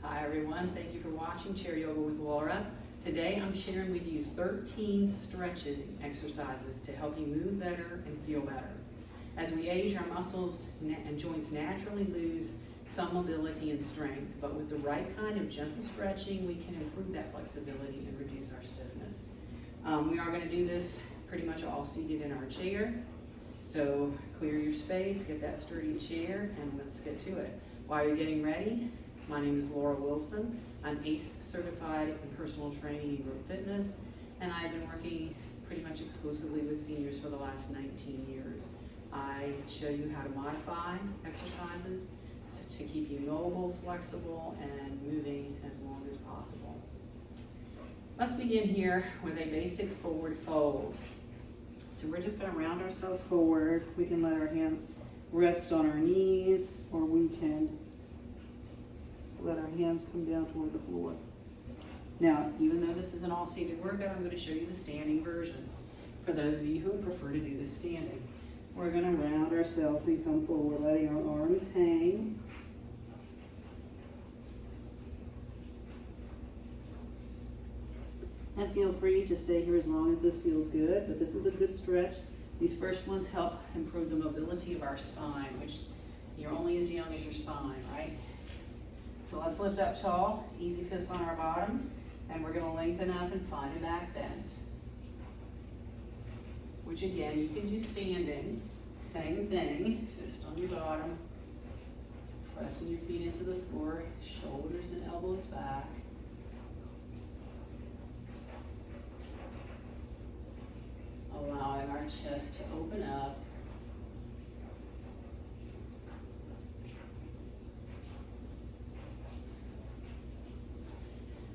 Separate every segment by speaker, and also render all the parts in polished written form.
Speaker 1: Hi everyone, thank you for watching Chair Yoga with Laura. Today I'm sharing with you 13 stretching exercises to help you move better and feel better. As we age, our muscles and joints naturally lose some mobility and strength, but with the right kind of gentle stretching, we can improve that flexibility and reduce our stiffness. We are going to do this pretty much all seated in our chair. So clear your space, get that sturdy chair, and let's get to it. While you're getting ready, my name is Laura Wilson. I'm ACE certified in personal training and group fitness, and I've been working pretty much exclusively with seniors for the last 19 years. I show you how to modify exercises to keep you mobile, flexible, and moving as long as possible. Let's begin here with a basic forward fold. So we're just going to round ourselves forward. We can let our hands rest on our knees, or we can let our hands come down toward the floor. Now, even though this is an all-seated workout, I'm going to show you the standing version. For those of you who would prefer to do this standing, we're going to round ourselves and come forward, letting our arms hang. And feel free to stay here as long as this feels good, but this is a good stretch. These first ones help improve the mobility of our spine, which you're only as young as your spine, right? So let's lift up tall, easy fists on our bottoms, and we're going to lengthen up and find a back bend. Which again, you can do standing. Same thing, fist on your bottom, pressing your feet into the floor, shoulders and elbows back. Allowing our chest to open up.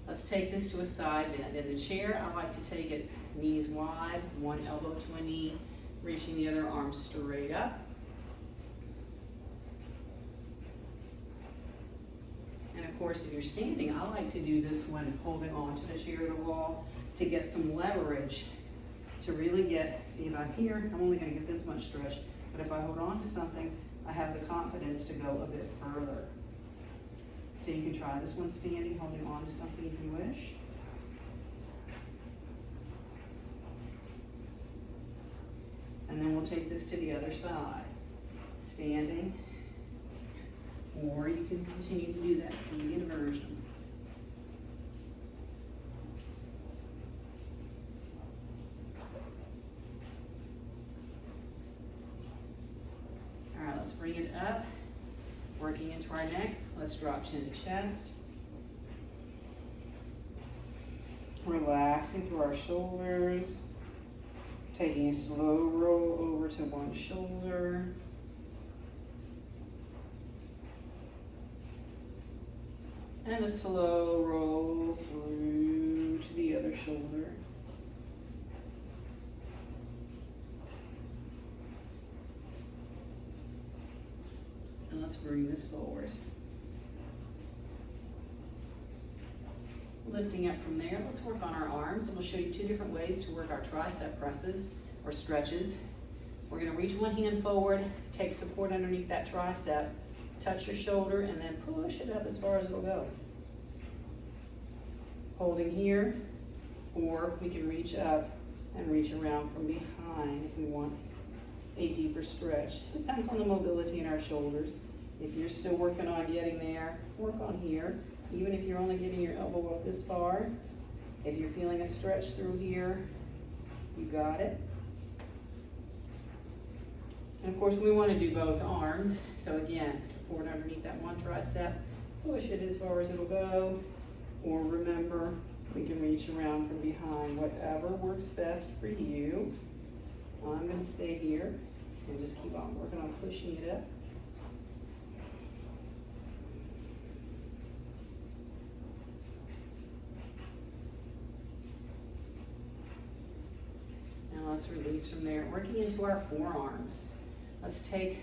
Speaker 1: Let's take this to a side bend. In the chair, I like to take it knees wide, one elbow to a knee, reaching the other arm straight up. And of course, if you're standing, I like to do this one holding on to the chair or the wall to get some leverage, to really get, see if I'm here, I'm only going to get this much stretch, but if I hold on to something, I have the confidence to go a bit further. So you can try this one standing, holding on to something if you wish. And then we'll take this to the other side, standing, or you can continue to do that seated version. All right, let's bring it up, working into our neck. Let's drop chin to chest. Relaxing through our shoulders. Taking a slow roll over to one shoulder. And a slow roll through to the other shoulder. And let's bring this forward. Lifting up from there, let's work on our arms, and we'll show you two different ways to work our tricep presses or stretches. We're going to reach one hand forward, take support underneath that tricep, touch your shoulder, and then push it up as far as it'll go. Holding here, or we can reach up and reach around from behind if we want a deeper stretch. Depends on the mobility in our shoulders. If you're still working on getting there, work on here. Even if you're only getting your elbow up this far, if you're feeling a stretch through here, you got it. And of course, we want to do both arms. So again, support underneath that one tricep, push it as far as it'll go, or remember, we can reach around from behind, whatever works best for you. I'm going to stay here and just keep on working on pushing it up. Let's release from there, working into our forearms. Let's take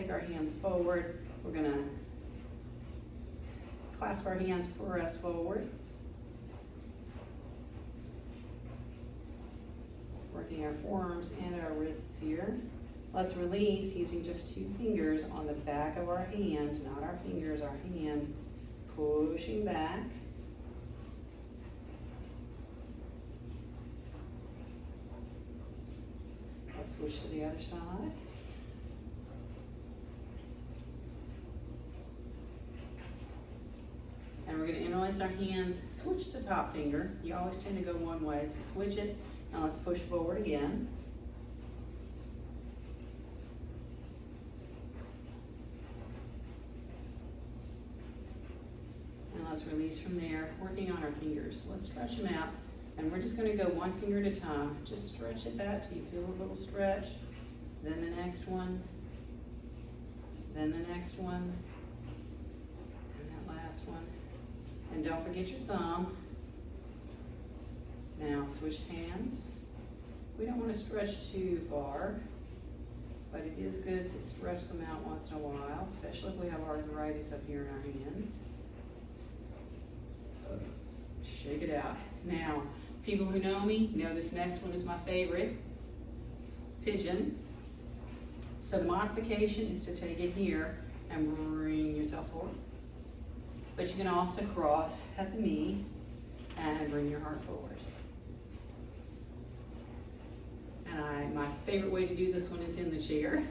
Speaker 1: our hands forward. We're going to clasp our hands, press forward. Working our forearms and our wrists here. Let's release using just 2 fingers on the back of our hand, not our fingers, our hand, pushing back. Let's switch to the other side. And we're going to interlace our hands, switch the top finger. You always tend to go one way, so switch it, and let's push forward again. And let's release from there, working on our fingers. Let's stretch them out, and we're just going to go 1 finger at a time. Just stretch it back till you feel a little stretch. Then the next one, then the next one, and that last one. And don't forget your thumb. Now switch hands. We don't want to stretch too far, but it is good to stretch them out once in a while, especially if we have arthritis up here in our hands. Shake it out. Now, people who know me know this next one is my favorite, pigeon. So the modification is to take it here and bring yourself forward. But you can also cross at the knee and bring your heart forward. And my favorite way to do this one is in the chair,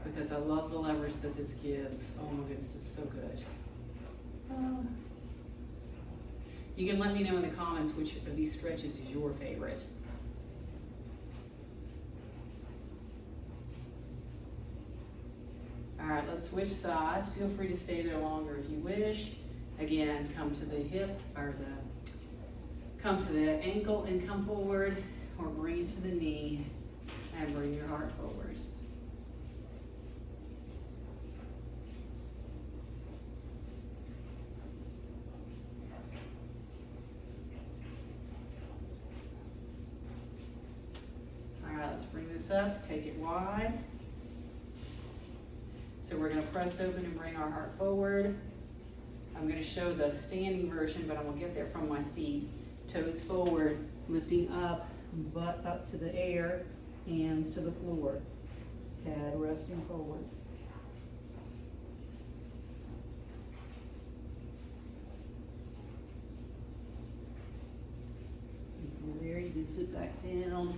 Speaker 1: because I love the leverage that this gives. Oh my goodness, it's so good. You can let me know in the comments which of these stretches is your favorite. All right, let's switch sides. Feel free to stay there longer if you wish. Again, come to the hip, or come to the ankle and come forward, or bring it to the knee and bring your heart forward. All right, let's bring this up, take it wide. So we're going to press open and bring our heart forward. I'm going to show the standing version, but I'm going to get there from my seat. Toes forward, lifting up, butt up to the air, hands to the floor. Head resting forward. If you're there, you can sit back down.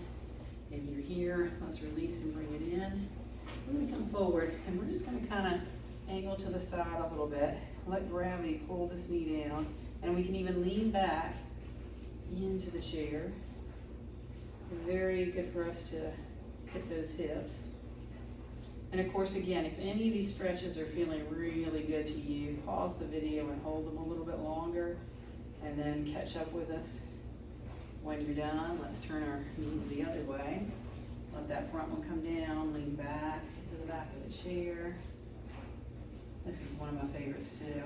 Speaker 1: If you're here, let's release and bring it in. We're going to come forward, and we're just going to kind of angle to the side a little bit. Let gravity pull this knee down, and we can even lean back into the chair. Very good for us to hit those hips. And of course, again, if any of these stretches are feeling really good to you, pause the video and hold them a little bit longer, and then catch up with us when you're done. Let's turn our knees the other way. Let that front one come down, lean back to the back of the chair. This is one of my favorites too.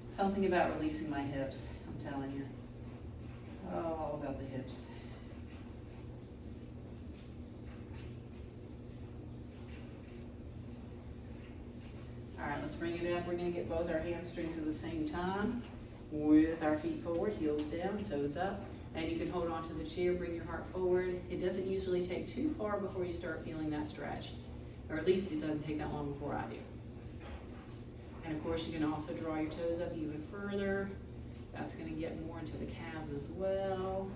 Speaker 1: Something about releasing my hips, I'm telling you. Oh, all about the hips. All right, let's bring it up. We're gonna get both our hamstrings at the same time with our feet forward, heels down, toes up. And you can hold on to the chair, bring your heart forward. It doesn't usually take too far before you start feeling that stretch. Or at least it doesn't take that long before I do. And of course, you can also draw your toes up even further. That's going to get more into the calves as well.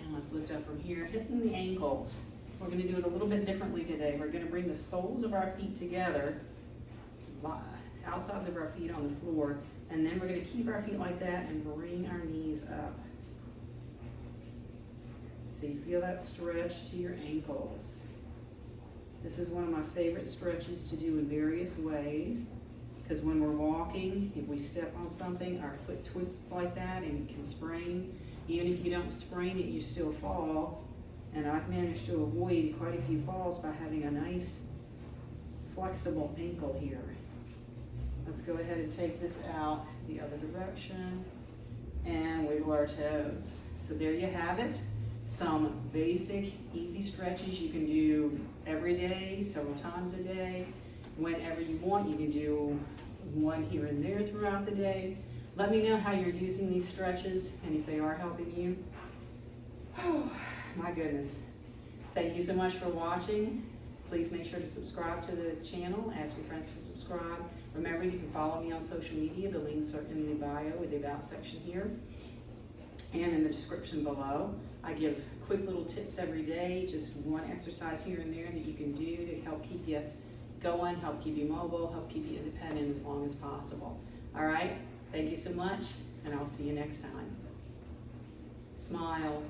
Speaker 1: And let's lift up from here, hitting the ankles. We're going to do it a little bit differently today. We're going to bring the soles of our feet together, outsides of our feet on the floor, and then we're going to keep our feet like that and bring our knees up. So you feel that stretch to your ankles. This is one of my favorite stretches to do in various ways, because when we're walking, if we step on something, our foot twists like that and can sprain. Even if you don't sprain it, you still fall. And I've managed to avoid quite a few falls by having a nice flexible ankle here. Let's go ahead and take this out the other direction and wiggle our toes. So there you have it. Some basic, easy stretches you can do every day, several times a day. Whenever you want, you can do one here and there throughout the day. Let me know how you're using these stretches and if they are helping you. Oh, my goodness. Thank you so much for watching. Please make sure to subscribe to the channel. Ask your friends to subscribe. Remember, you can follow me on social media. The links are in the bio or the About section here and in the description below. I give quick little tips every day, just one exercise here and there that you can do to help keep you going, help keep you mobile, help keep you independent as long as possible. All right? Thank you so much, and I'll see you next time. Smile.